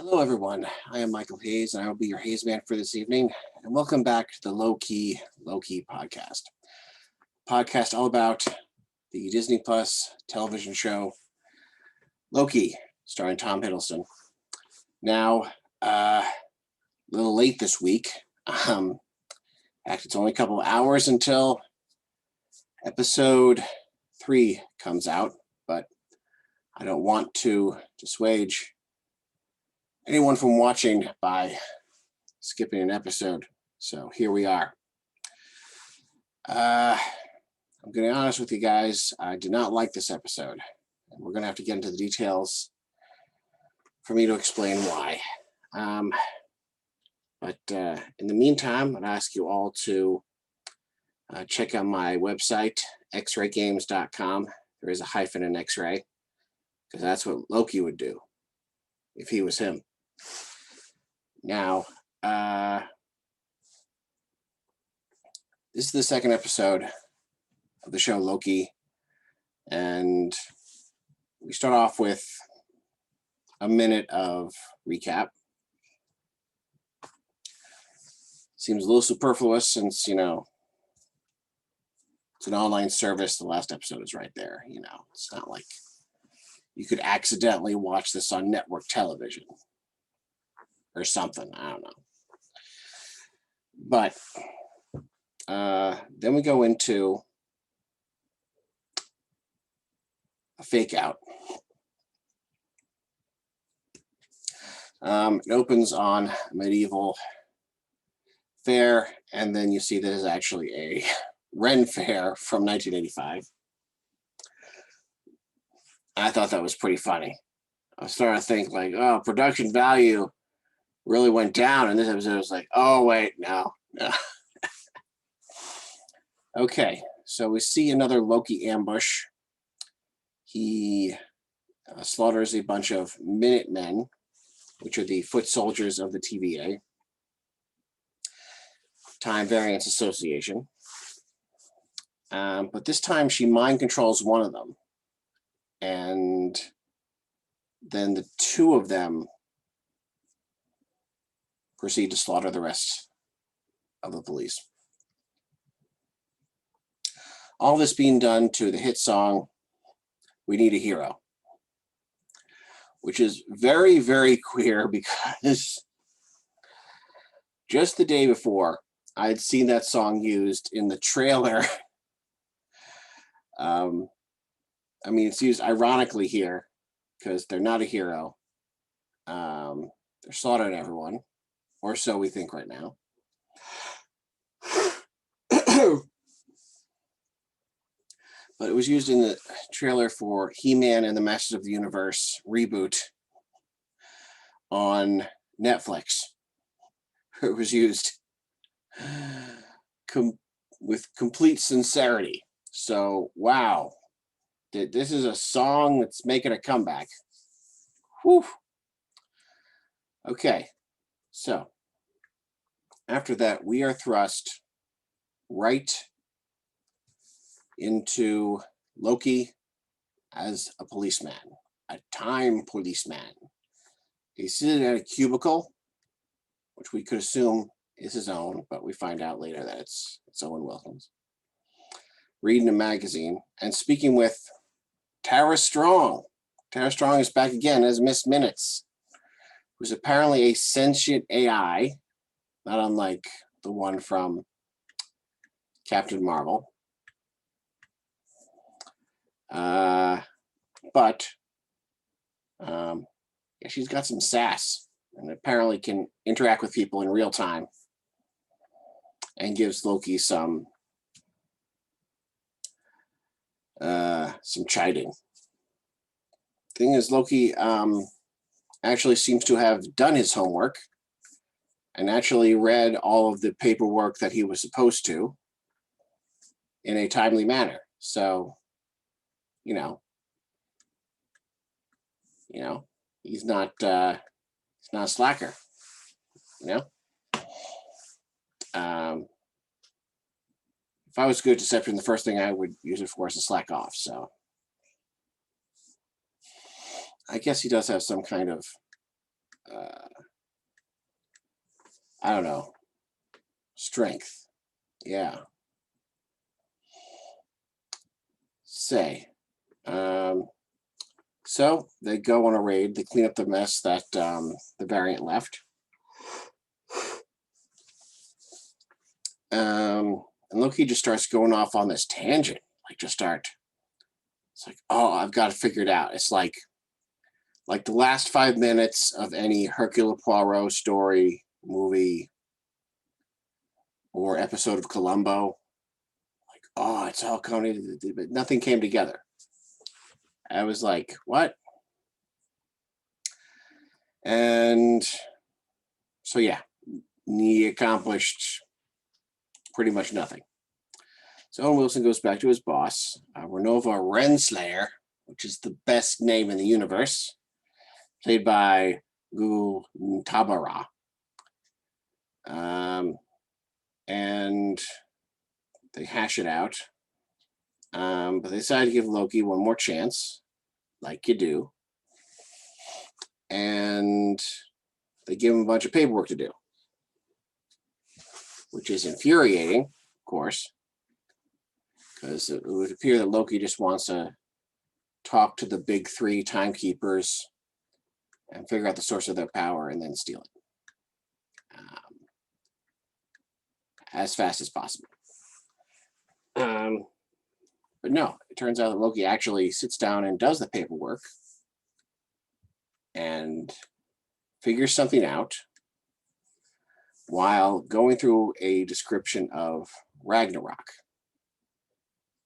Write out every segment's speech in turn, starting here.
Hello, everyone. I am Michael Hayes, and I will be your Hayes man for this evening. And welcome back to the Low Key Loki Podcast. Podcast all about the Disney Plus television show Loki, starring Tom Hiddleston. Now, a little late this week. Actually, it's only a couple of hours until episode 3 comes out, but I don't want to dissuade anyone from watching by skipping an episode. So here we are. I'm going to be honest with you guys. I did not like this episode. And we're going to have to get into the details for me to explain why. But in the meantime, I'd ask you all to check out my website, xraygames.com. There is a hyphen in X-ray, because that's what Loki would do if he was him. Now, this is the second episode of the show Loki, and we start off with a minute of recap. Seems a little superfluous since, it's an online service. The last episode is right there. It's not like you could accidentally watch this on network television or something. I don't know. But then we go into a fake out. It opens on a medieval fair, and then you see there's actually a Ren fair from 1985. I thought that was pretty funny. I was starting to think production value really went down, and this episode was like, oh wait, no. Okay, so we see another Loki ambush. He slaughters a bunch of Minutemen, which are the foot soldiers of the TVA, Time Variance Association. But this time she mind controls one of them, and then the two of them proceed to slaughter the rest of the police. All this being done to the hit song, We Need a Hero, which is very, very queer because just the day before, I had seen that song used in the trailer. It's used ironically here because they're not a hero. They're slaughtering everyone, or so we think right now. But it was used in the trailer for He-Man and the Masters of the Universe reboot on Netflix. It was used with complete sincerity. So, wow. This is a song that's making a comeback. Whew. Okay. So, after that, we are thrust right into Loki as a policeman, a time policeman. He's sitting at a cubicle, which we could assume is his own, but we find out later that it's Owen Wilson's, reading a magazine and speaking with Tara Strong. Tara Strong is back again as Miss Minutes, who's apparently a sentient AI, not unlike the one from Captain Marvel. But she's got some sass and apparently can interact with people in real time and gives Loki some chiding. Thing is, Loki actually seems to have done his homework and actually read all of the paperwork that he was supposed to in a timely manner. So, he's not a slacker. If I was good at deception, the first thing I would use it for is to slack off. So I guess he does have some kind of I don't know, strength. Yeah. Say. So they go on a raid. They clean up the mess that the variant left. And Loki just starts going off on this tangent. It's like, oh, I've got it figured out. It's like the last 5 minutes of any Hercule Poirot story, movie, or episode of Columbo. Like, oh, it's all coming, but nothing came together. I was like, what? And so, yeah, he accomplished pretty much nothing. So Owen Wilson goes back to his boss, Renova Renslayer, which is the best name in the universe, played by Gugu Tabara. And they hash it out. But they decide to give Loki one more chance, like you do. And they give him a bunch of paperwork to do, which is infuriating, of course, because it would appear that Loki just wants to talk to the big three timekeepers and figure out the source of their power and then steal it as fast as possible. But no, it turns out that Loki actually sits down and does the paperwork and figures something out while going through a description of Ragnarok,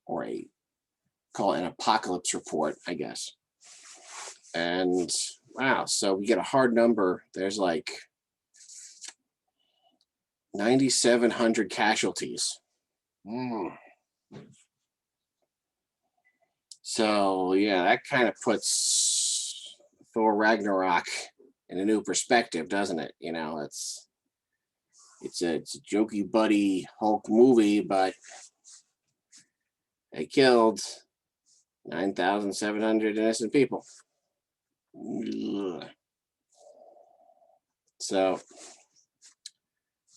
or call it an apocalypse report, I guess. And wow, so we get a hard number. There's like 9,700 casualties. So yeah, that kind of puts Thor Ragnarok in a new perspective, doesn't it? You know, it's a jokey buddy Hulk movie, but they killed 9,700 innocent people. Ugh. So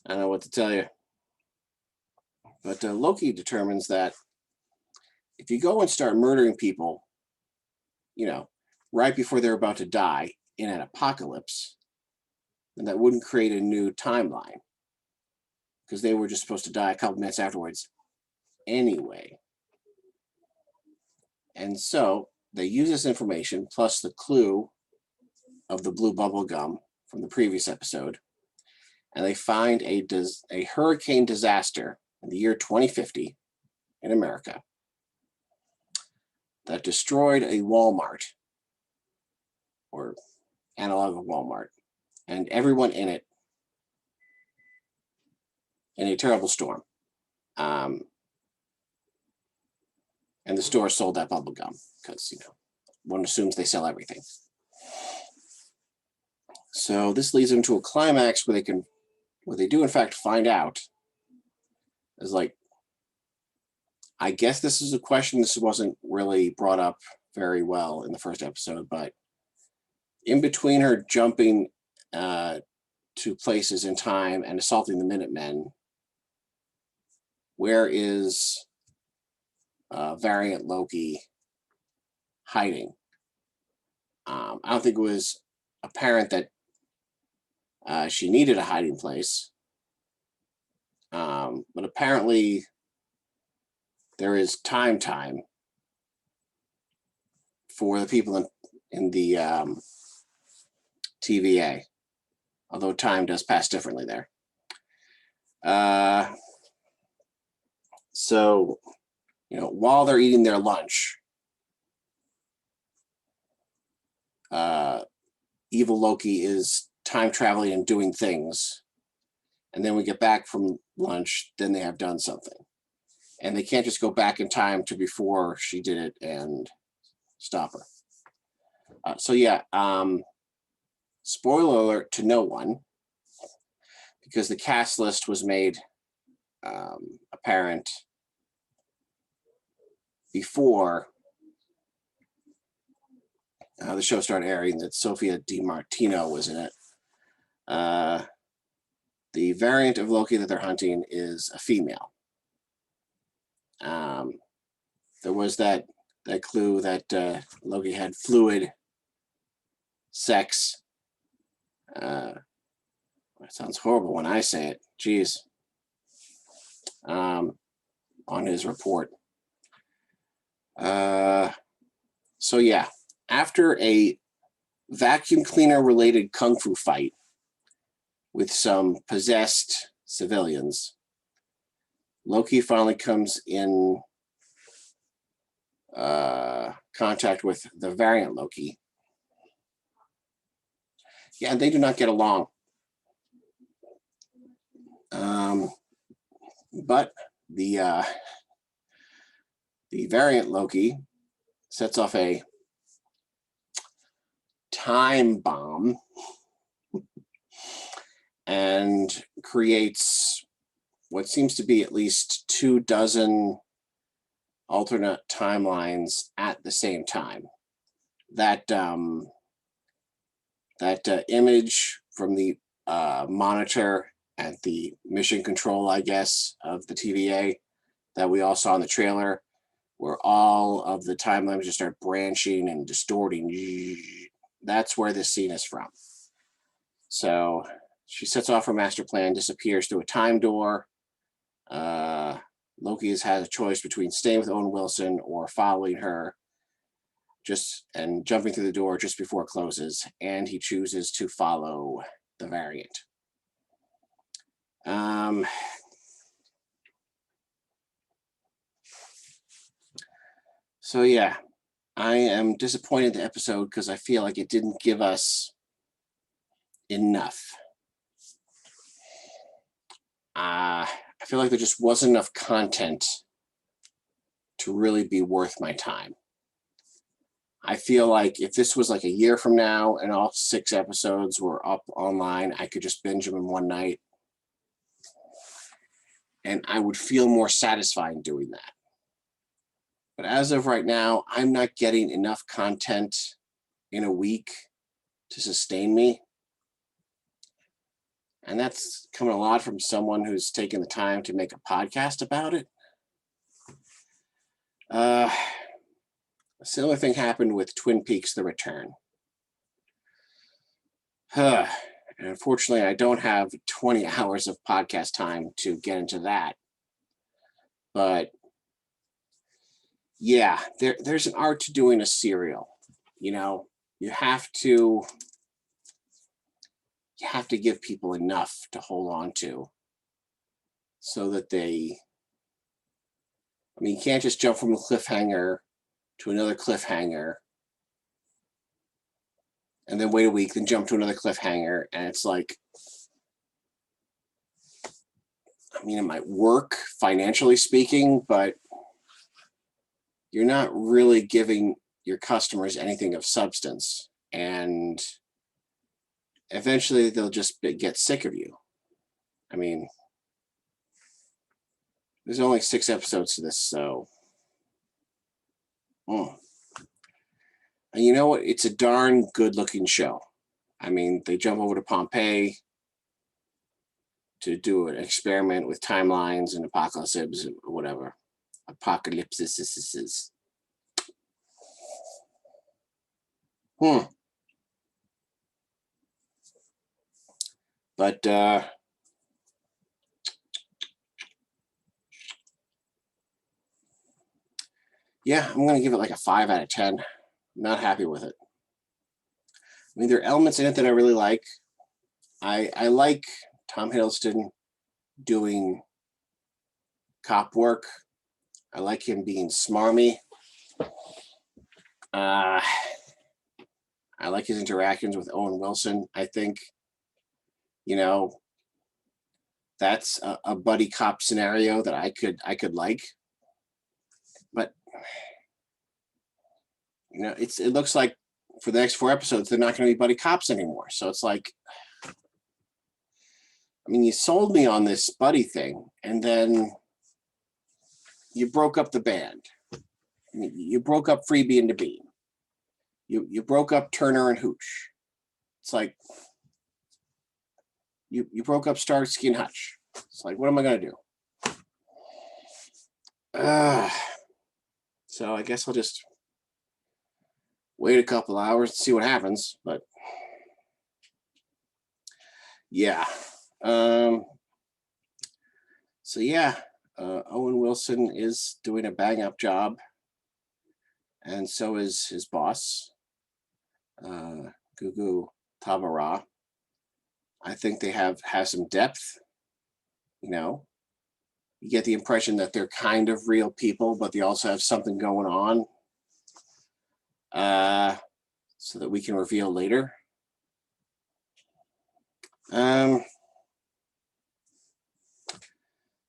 I don't know what to tell you. But Loki determines that if you go and start murdering people, you know, right before they're about to die in an apocalypse, then that wouldn't create a new timeline, because they were just supposed to die a couple minutes afterwards anyway. And so they use this information plus the clue of the blue bubble gum from the previous episode, and they find a hurricane disaster in the year 2050 in America that destroyed a Walmart, or analog of Walmart, and everyone in it in a terrible storm. And the store sold that bubble gum because, you know, one assumes they sell everything. So this leads them to a climax where they do in fact find out is like, I guess this is a question. This wasn't really brought up very well in the first episode, but in between her jumping to places in time and assaulting the Minutemen, where is variant Loki hiding? I don't think it was apparent that she needed a hiding place, but apparently there is time for the people in the TVA, although time does pass differently there. So, you know, while they're eating their lunch, evil Loki is time traveling and doing things. And then we get back from lunch, then they have done something. And they can't just go back in time to before she did it and stop her. So yeah, spoiler alert to no one, because the cast list was made apparent before the show started airing, that Sophia Di Martino was in it. the variant of Loki that they're hunting is a female. There was that clue that Loki had fluid sex. That sounds horrible when I say it. Jeez. On his report. So yeah, after a vacuum cleaner related kung fu fight with some possessed civilians, Loki finally comes in contact with the variant Loki. Yeah, and they do not get along. But the variant Loki sets off a time bomb and creates what seems to be at least 24 alternate timelines at the same time. That image from the monitor at the mission control, I guess, of the TVA that we all saw in the trailer, where all of the timelines just start branching and distorting. That's where this scene is from. So she sets off her master plan, disappears through a time door. Loki has a choice between staying with Owen Wilson or following her and jumping through the door just before it closes, and he chooses to follow the variant. So yeah, I am disappointed in the episode because I feel like it didn't give us enough. I feel like there just wasn't enough content to really be worth my time. I feel like if this was like a year from now and all 6 episodes were up online, I could just binge them in one night. And I would feel more satisfied in doing that. But as of right now, I'm not getting enough content in a week to sustain me. And that's coming a lot from someone who's taken the time to make a podcast about it. A similar thing happened with Twin Peaks: The Return. And unfortunately, I don't have 20 hours of podcast time to get into that. But yeah, there's an art to doing a serial. You know, you have to give people enough to hold on to so that you can't just jump from a cliffhanger to another cliffhanger and then wait a week, then jump to another cliffhanger. And it's like, it might work financially speaking, but you're not really giving your customers anything of substance. And eventually they'll just get sick of you. There's only 6 episodes to this, so. And you know what? It's a darn good-looking show. They jump over to Pompeii to do an experiment with timelines and apocalypses, or whatever. Apocalypses. But yeah, I'm going to give it like a 5 out of 10. I'm not happy with it. There are elements in it that I really like. I like Tom Hiddleston doing cop work. I like him being smarmy. I like his interactions with Owen Wilson. I think, that's a buddy cop scenario that I could like. But it looks like for the next 4 episodes they're not going to be buddy cops anymore. So it's like, you sold me on this buddy thing, and then you broke up the band. You broke up Freebie and DeBean. You broke up Turner and Hooch. It's like, you broke up Starsky and Hutch. It's like, what am I gonna do? So I guess I'll just wait a couple hours to see what happens. But yeah. So yeah, Owen Wilson is doing a bang up job, and so is his boss, Gugu Tabara. I think they have some depth. You know, you get the impression that they're kind of real people, but they also have something going on, so that we can reveal later.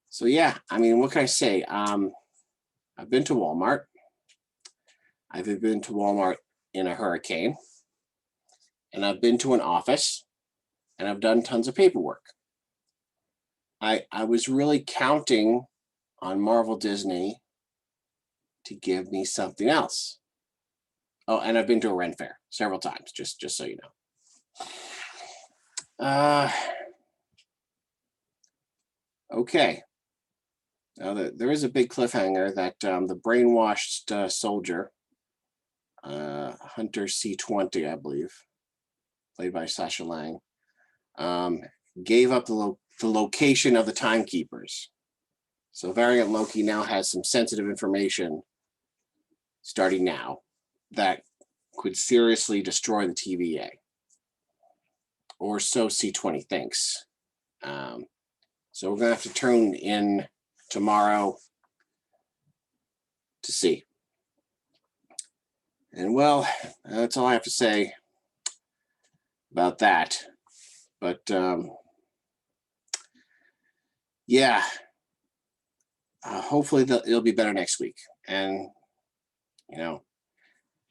So yeah, I mean, what can I say? I've been to Walmart. I've been to Walmart in a hurricane, and I've been to an office, and I've done tons of paperwork. I was really counting on Marvel Disney to give me something else. Oh, and I've been to a Ren Fair several times, just so you know. Okay. Now there is a big cliffhanger that the brainwashed soldier, Hunter C-20, I believe, played by Sasha Lang, gave up the location of the timekeepers. So Variant Loki now has some sensitive information starting now that could seriously destroy the TVA. Or so C-20 thinks. So we're going to have to tune in tomorrow to see. And well, that's all I have to say about that. But yeah, hopefully it'll be better next week. And, you know,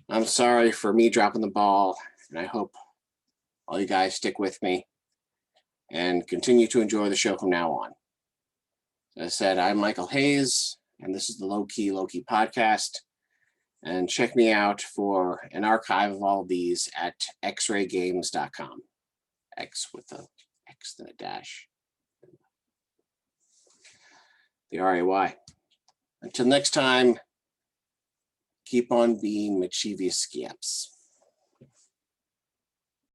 I'm sorry for me dropping the ball, and I hope all you guys stick with me and continue to enjoy the show from now on. As I said, I'm Michael Hayes, and this is the Low Key Loki Podcast. And check me out for an archive of all of these at xraygames.com. X with a X then a dash. The RAY. Until next time, keep on being mischievous scamps.